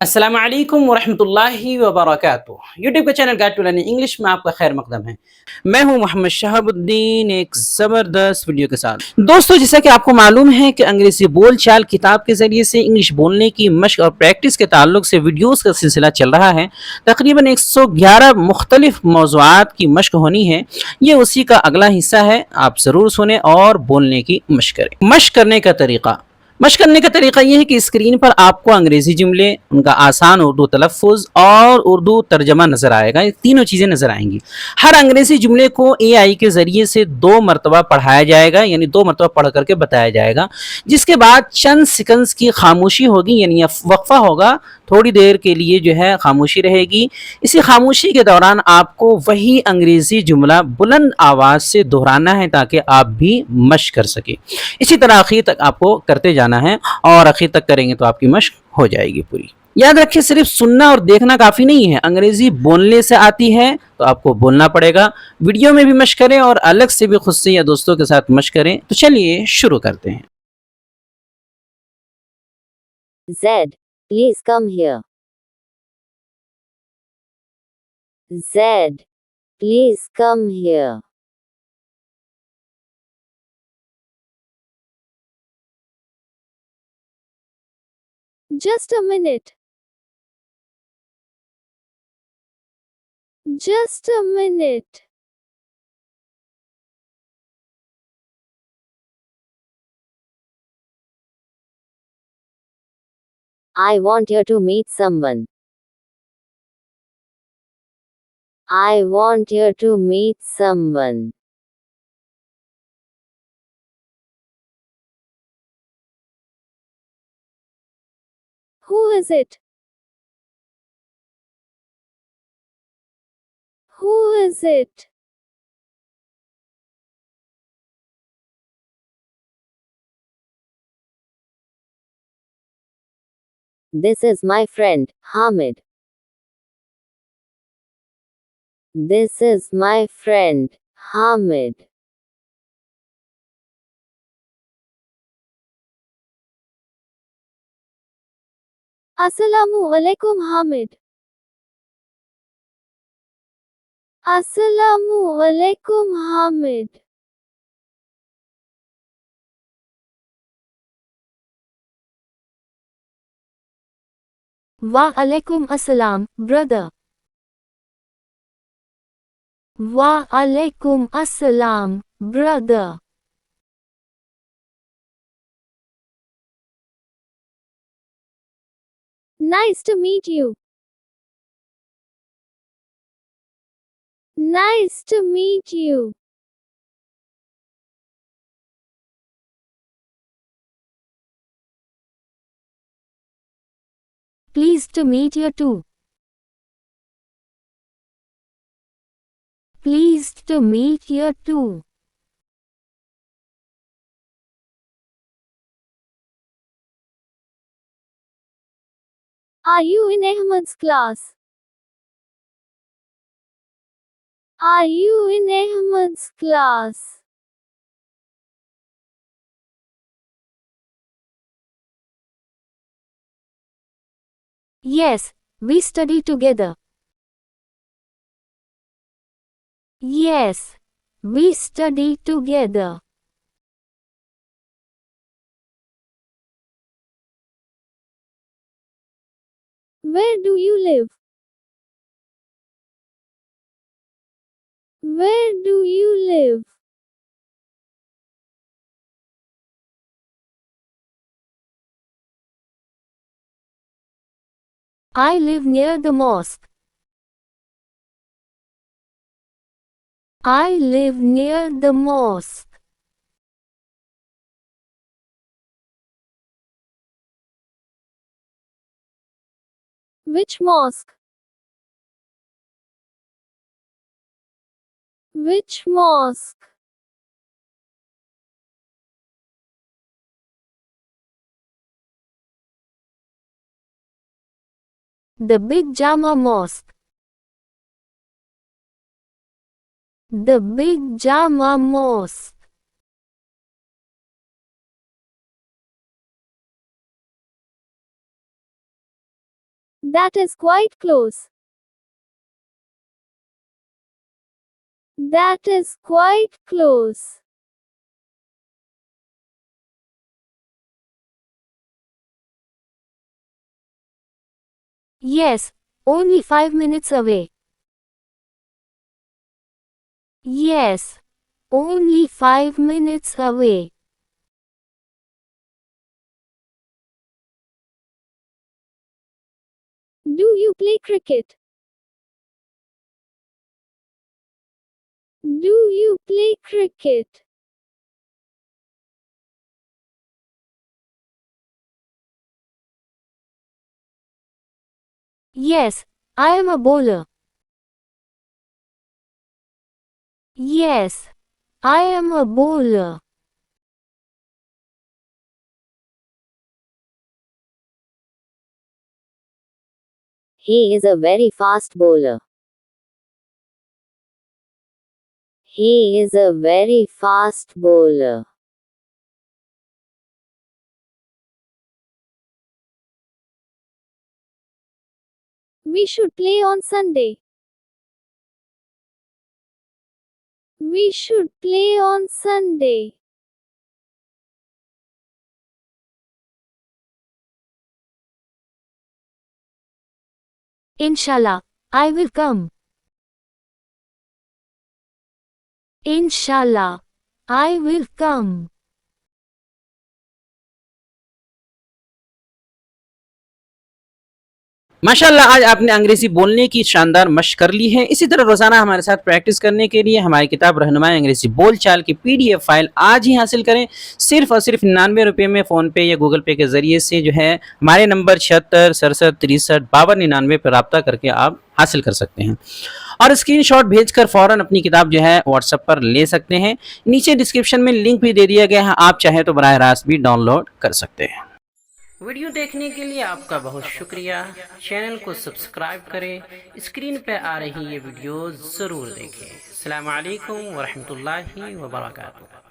السلام علیکم ورحمۃ اللہ وبرکاتہ۔ یوٹیوب کا channel guide to learning English میں آپ کا خیر مقدم ہے۔ میں ہوں محمد شہاب الدین، ایک زبردست ویڈیو کے ساتھ۔ دوستو، جیسا کہ آپ کو معلوم ہے کہ انگریزی بول چال کتاب کے ذریعے سے انگلش بولنے کی مشق اور پریکٹس کے تعلق سے ویڈیوز کا سلسلہ چل رہا ہے۔ تقریباً 111 مختلف موضوعات کی مشق ہونی ہے۔ یہ اسی کا اگلا حصہ ہے، آپ ضرور سنیں اور بولنے کی مشق کریں۔ مشق کرنے کا طریقہ، مشق کرنے کا طریقہ یہ ہے کہ اسکرین پر آپ کو انگریزی جملے، ان کا آسان اردو تلفظ اور اردو ترجمہ نظر آئے گا۔ یہ تینوں چیزیں نظر آئیں گی۔ ہر انگریزی جملے کو اے آئی کے ذریعے سے 2 مرتبہ پڑھایا جائے گا، یعنی 2 مرتبہ پڑھ کر کے بتایا جائے گا، جس کے بعد چند سیکنڈز کی خاموشی ہوگی، یعنی وقفہ ہوگا، تھوڑی دیر کے لیے جو ہے خاموشی رہے گی۔ اسی خاموشی کے دوران آپ کو وہی انگریزی جملہ بلند آواز سے دہرانا ہے تاکہ آپ بھی مشق کر سکیں۔ اسی طرح آخر تک آپ کو کرتے جانا ہے، اور آخر تک کریں گے تو آپ کی مشق ہو جائے گی پوری۔ یاد رکھیں، صرف سننا اور دیکھنا کافی نہیں ہے، انگریزی بولنے سے آتی ہے تو آپ کو بولنا پڑے گا۔ ویڈیو میں بھی مشق کریں اور الگ سے بھی خود سے یا دوستوں کے ساتھ مشق کریں۔ تو چلیے شروع کرتے ہیں۔ Z, please come here. Z, please come here. Just a minute. Just a minute. I want you to meet someone. I want you to meet someone. Who is it? Who is it? This is my friend, Hamid. This is my friend, Hamid. Assalamu alaikum, Hamid. Assalamu alaikum, Hamid. Wa alaikum assalam, brother. Wa alaikum assalam, brother. Nice to meet you. Nice to meet you. Pleased to meet you too. Pleased to meet you too. Are you in Ahmed's class? Are you in Ahmed's class? Yes, we study together. Yes, we study together. Where do you live? Where do you live? I live near the mosque. I live near the mosque. Which mosque? Which mosque? The Big Jama Mosque. The Big Jama Mosque. That is quite close. That is quite close. Yes, only 5 minutes away. Yes, only 5 minutes away. Do you play cricket? Do you play cricket? Yes, I am a bowler. Yes, I am a bowler. He is a very fast bowler. He is a very fast bowler. We should play on Sunday. We should play on Sunday. Inshallah, I will come. Inshallah, I will come. माशाल्लाह आज आपने अंग्रेज़ी बोलने की शानदार मशक कर ली है। इसी तरह रोज़ाना हमारे साथ प्रैक्टिस करने के लिए हमारी किताब रहनुमाई अंग्रेज़ी बोलचाल की PDF फाइल आज ही हासिल करें। सिर्फ़ और सिर्फ 99 रुपये में फ़ोनपे या गूगल पे के ज़रिए से जो है हमारे नंबर 76 67 63 52 99 पर रब्ता करके आप हासिल कर सकते हैं और स्क्रीनशॉट भेजकर फ़ौरन अपनी किताब जो है व्हाट्सएप पर ले सकते हैं। नीचे डिस्क्रिप्शन में लिंक भी दे दिया गया है, आप चाहें तो बराह रास्त भी डाउनलोड कर सकते हैं। वीडियो देखने के लिए आपका बहुत शुक्रिया। चैनल को सब्सक्राइब करें, स्क्रीन पे आ रही ये वीडियो ज़रूर देखें। अस्सलामु अलैकुम व रहमतुल्लाहि व बरकातुहू।